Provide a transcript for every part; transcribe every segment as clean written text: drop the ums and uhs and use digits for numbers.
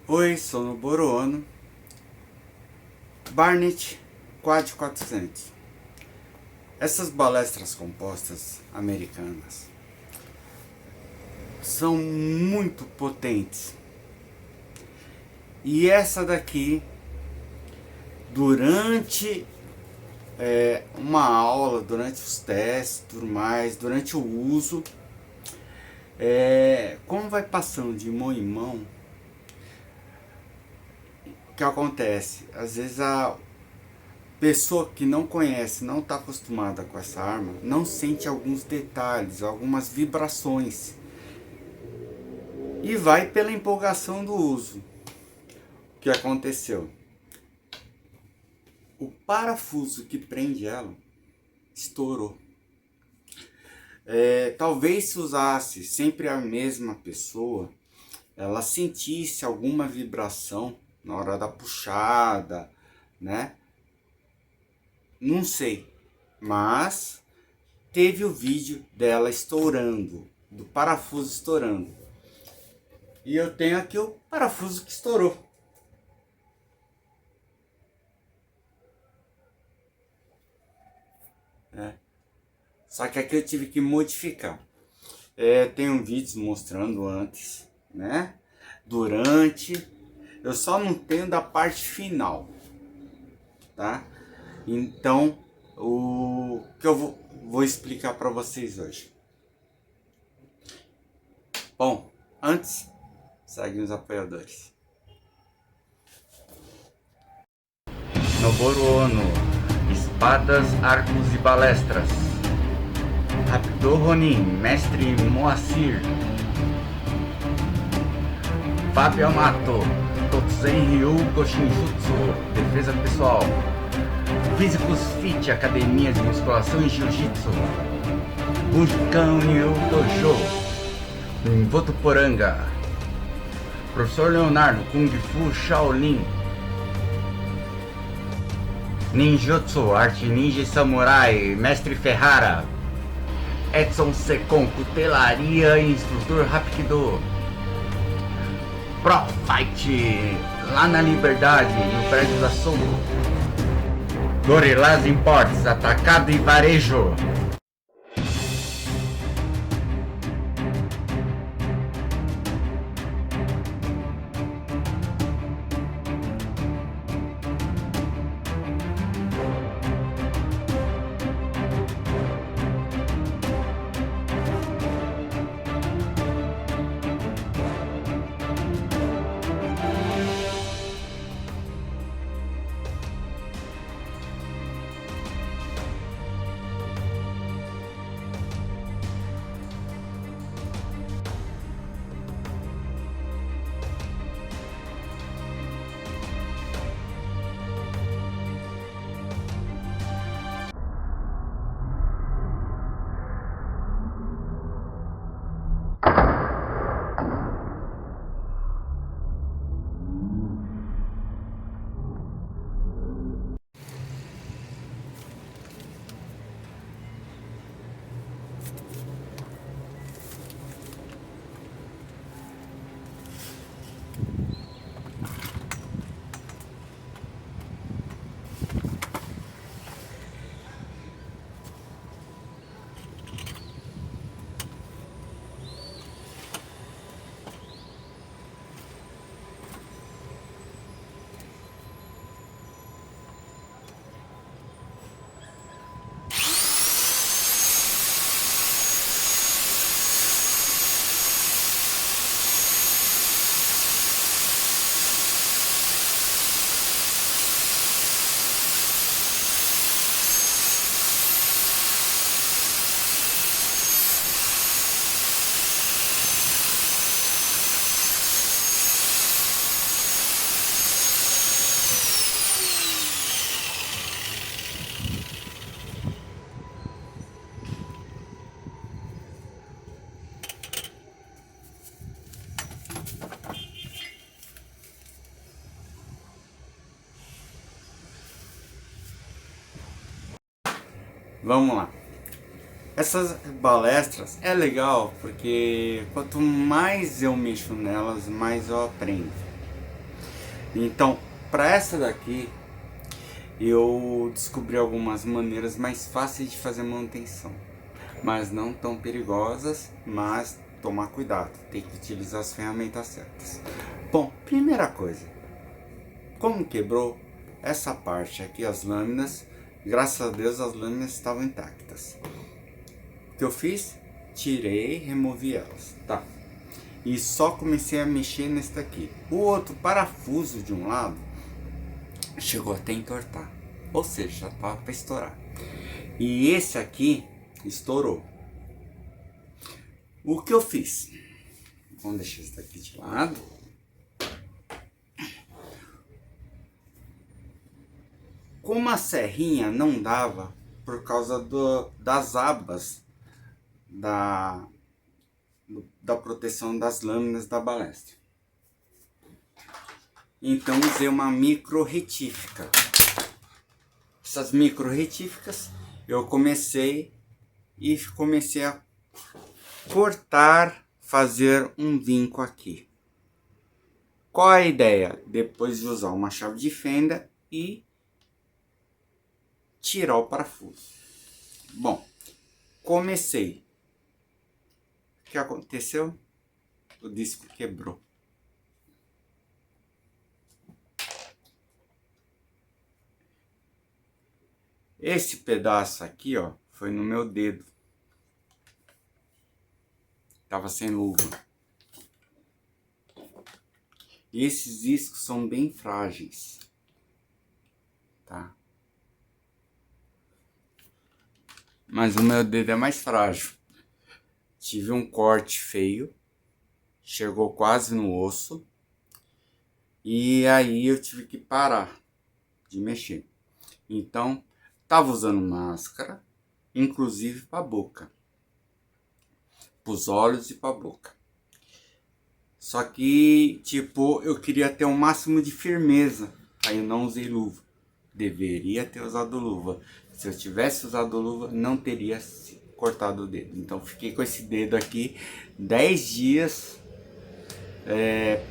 Oi, sou Noboru Ono, Barnett Quad 400. Essas balestras compostas americanas são muito potentes. E essa daqui, durante uma aula, durante os testes, tudo mais, durante o uso, como vai passando de mão em mão, o que acontece? Às vezes a pessoa que não conhece, não está acostumada com essa arma, não sente alguns detalhes, algumas vibrações. E vai pela empolgação do uso. O que aconteceu? O parafuso que prende ela estourou. Talvez se usasse sempre a mesma pessoa, ela sentisse alguma vibração na hora da puxada, né? Não sei, mas teve o vídeo dela estourando, do parafuso estourando. E eu tenho aqui o parafuso que estourou. Só que aqui eu tive que modificar. Tenho vídeos mostrando antes, né? Durante. Eu só não tenho da parte final, tá? Então, o que eu vou explicar para vocês hoje. Bom, antes, segue os apoiadores. Noboru Ono, espadas, arcos e balestras. Rapido Ronin, mestre Moacir. Fábio Amato, Totsuzen Ryu Goshinjutsu, defesa pessoal. Físicos Fit, academia de musculação e jiu-jitsu. Bujikan Ryu Dojo, em Votuporanga. Professor Leonardo, Kung Fu Shaolin. Ninjutsu, arte ninja e samurai, mestre Ferrara. Edson Secon, cutelaria e instrutor Rapido. Pro Fight, lá na Liberdade, no prédio da Sombra. Gorillaz Imports, atacado e varejo. Vamos lá. Essas palestras é legal porque quanto mais eu mexo nelas, mais eu aprendo. Então, para essa daqui, eu descobri algumas maneiras mais fáceis de fazer manutenção, mas não tão perigosas, mas tomar cuidado, tem que utilizar as ferramentas certas. Bom, primeira coisa, como quebrou essa parte aqui, as lâminas, graças a Deus as lâminas estavam intactas. O que eu fiz? Tirei, removi elas, tá? E só comecei a mexer nesse daqui. O outro parafuso de um lado chegou até a entortar, ou seja, já estava para estourar. E esse aqui estourou. O que eu fiz? Vamos deixar esse daqui de lado. Como a serrinha não dava por causa das abas da proteção das lâminas da balestra. Então usei uma micro retífica. Essas micro retíficas eu comecei a cortar, fazer um vinco aqui. Qual a ideia? Depois de usar uma chave de fenda e tirar o parafuso. Bom, comecei. O que aconteceu? O disco quebrou. Esse pedaço aqui, ó, foi no meu dedo. Tava sem luva. E esses discos são bem frágeis, tá? Mas o meu dedo é mais frágil. Tive um corte feio, chegou quase no osso, e aí eu tive que parar de mexer. Então, tava usando máscara, inclusive para a boca, para os olhos e para a boca. Só que, tipo, eu queria ter o máximo de firmeza, aí eu não usei luva. Deveria ter usado luva. Se eu tivesse usado luva, não teria cortado o dedo. Então fiquei com esse dedo aqui 10 dias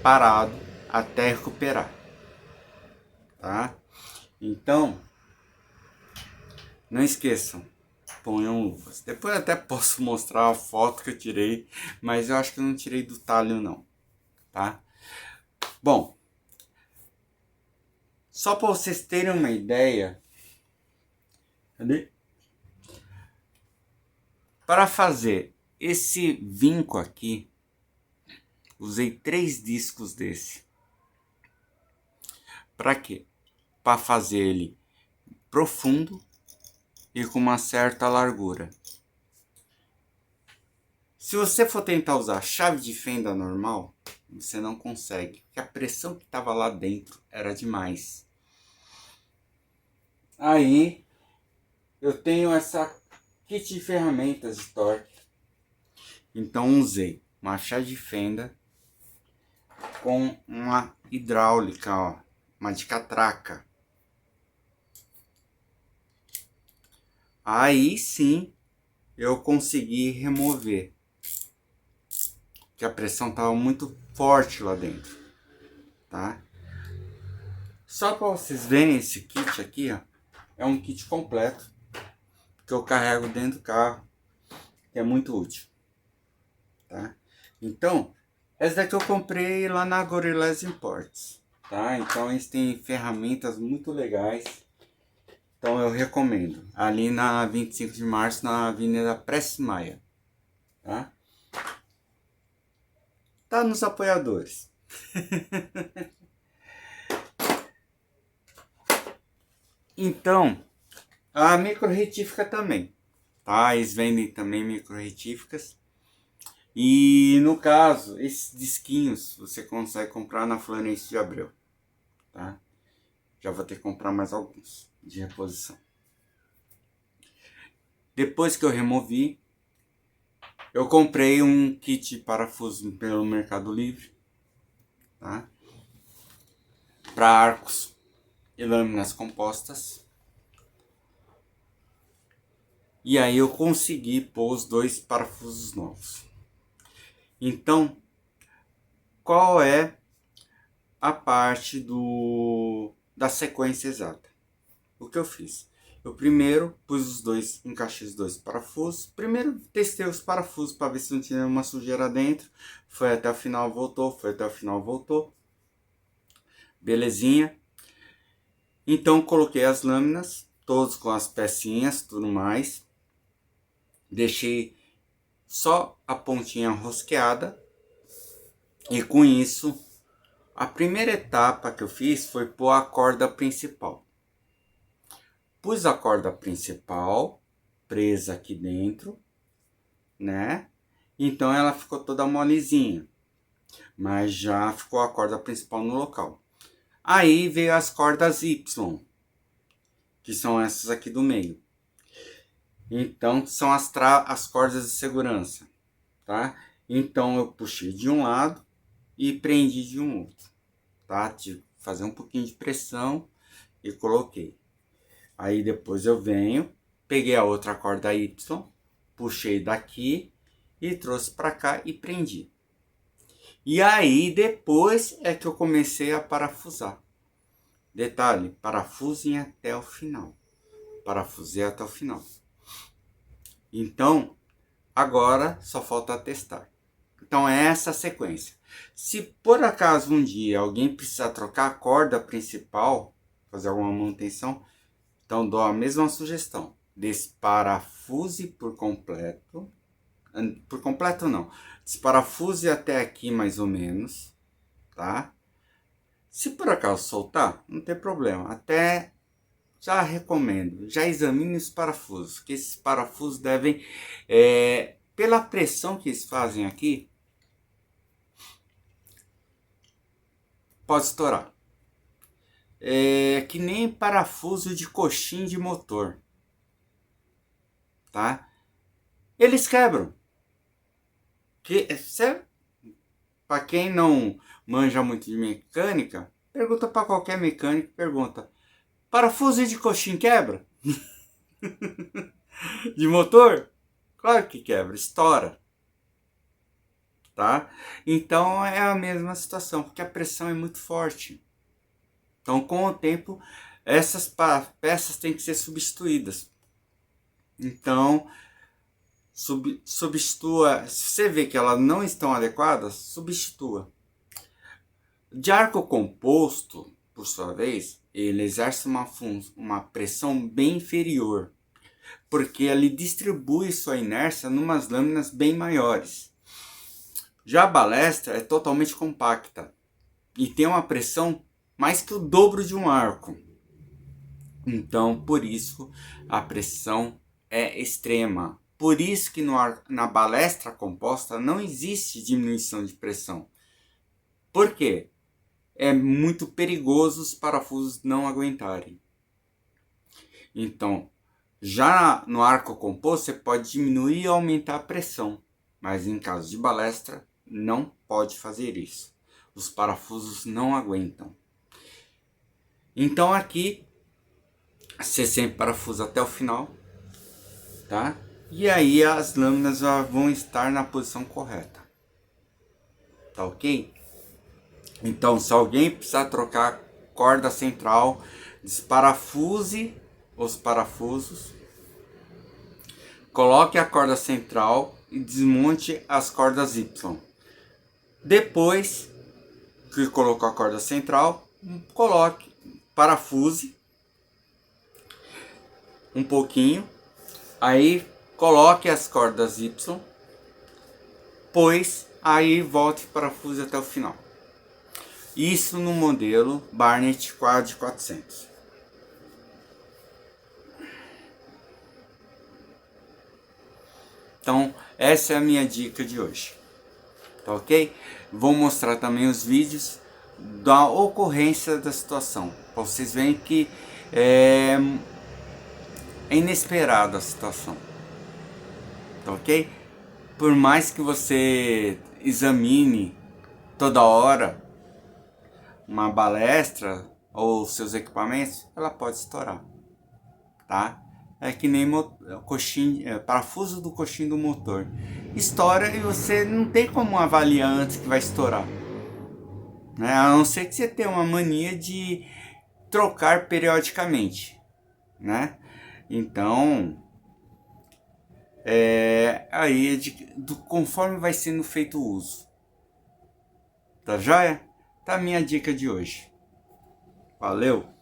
parado até recuperar, tá? Então, não esqueçam, ponham luvas. Depois eu até posso mostrar a foto que eu tirei, mas eu acho que eu não tirei do talho não, tá? Bom, só para vocês terem uma ideia, cadê? Para fazer esse vinco aqui, usei 3 discos desse. Para quê? Para fazer ele profundo e com uma certa largura. Se você for tentar usar chave de fenda normal, você não consegue, porque a pressão que estava lá dentro era demais. Aí eu tenho essa kit de ferramentas de torque. Então usei uma chave de fenda com uma hidráulica, ó, uma de catraca. Aí sim eu consegui remover, que a pressão estava muito forte lá dentro, tá? Só para vocês verem esse kit aqui, ó, é um kit completo que eu carrego dentro do carro, que é muito útil, tá? Então, essa daqui eu comprei lá na Gorillaz Imports, tá? Então eles têm ferramentas muito legais, então eu recomendo. Ali na 25 de março, na Avenida Prestes Maia, tá? Tá nos apoiadores. Então, a micro retífica também, tá? Eles vendem também micro retíficas. E no caso, esses disquinhos você consegue comprar na Florêncio de Abreu, tá? Já vou ter que comprar mais alguns de reposição. Depois que eu removi, eu comprei um kit parafuso pelo Mercado Livre, tá? Para arcos e lâminas compostas. E aí eu consegui pôr os 2 parafusos novos. Então, qual é a parte da sequência exata? O que eu fiz? Eu primeiro pus encaixei os 2 parafusos. Primeiro testei os parafusos para ver se não tinha nenhuma sujeira dentro. Foi até o final, voltou. Foi até o final, voltou. Belezinha. Então coloquei as lâminas, todos com as pecinhas, tudo mais. Deixei só a pontinha rosqueada. E com isso, a primeira etapa que eu fiz foi pôr a corda principal. Pus a corda principal presa aqui dentro, né? Então ela ficou toda molezinha, mas já ficou a corda principal no local. Aí veio as cordas Y, que são essas aqui do meio. Então são as cordas de segurança, tá? Então eu puxei de um lado e prendi de um outro, tá? Tive que fazer um pouquinho de pressão e coloquei. Aí depois eu venho, peguei a outra corda Y, puxei daqui e trouxe para cá e prendi. E aí depois é que eu comecei a parafusar. Detalhe, parafusem até o final. Parafusei até o final. Então, agora só falta testar. Então é essa a sequência. Se por acaso um dia alguém precisar trocar a corda principal, fazer alguma manutenção, então dou a mesma sugestão. Desparafuse por completo. Por completo não. Desparafuse até aqui mais ou menos, tá? Se por acaso soltar, não tem problema. Até já recomendo, já examine os parafusos, que esses parafusos devem, pela pressão que eles fazem aqui, pode estourar. É que nem parafuso de coxim de motor, tá? Eles quebram. Para quem não manja muito de mecânica, pergunta para qualquer mecânico, pergunta: parafuso de coxim quebra? De motor? Claro que quebra, estoura. Tá? Então é a mesma situação, porque a pressão é muito forte. Então, com o tempo, essas peças têm que ser substituídas. Então, substitua. Se você vê que elas não estão adequadas, substitua. De arco composto, por sua vez, ele exerce uma pressão bem inferior, porque ele distribui sua inércia em umas lâminas bem maiores. Já a balestra é totalmente compacta e tem uma pressão mais que o dobro de um arco. Então, por isso, a pressão é extrema. Por isso que na balestra composta não existe diminuição de pressão. Por quê? É muito perigoso os parafusos não aguentarem. Então, já no arco composto, você pode diminuir e aumentar a pressão. Mas em caso de balestra, não pode fazer isso. Os parafusos não aguentam. Então aqui, você sempre parafusa até o final, tá? E aí as lâminas já vão estar na posição correta. Tá ok? Então, se alguém precisar trocar corda central, desparafuse os parafusos, coloque a corda central e desmonte as cordas Y. Depois que colocou a corda central, coloque, parafuse um pouquinho, aí coloque as cordas Y, pois aí volte e parafuse até o final. Isso no modelo Barnett Quad 400. Então, essa é a minha dica de hoje. Tá ok? Vou mostrar também os vídeos da ocorrência da situação, para vocês verem que é inesperada a situação. Tá ok? Por mais que você examine toda hora uma balestra ou seus equipamentos, ela pode estourar, tá? é que nem coxinho, parafuso do coxinho do motor. Estoura e você não tem como avaliar antes que vai estourar. Né? A não ser que você tenha uma mania de trocar periodicamente. Né? Então, aí conforme vai sendo feito o uso. Tá joia? Tá a minha dica de hoje. Valeu!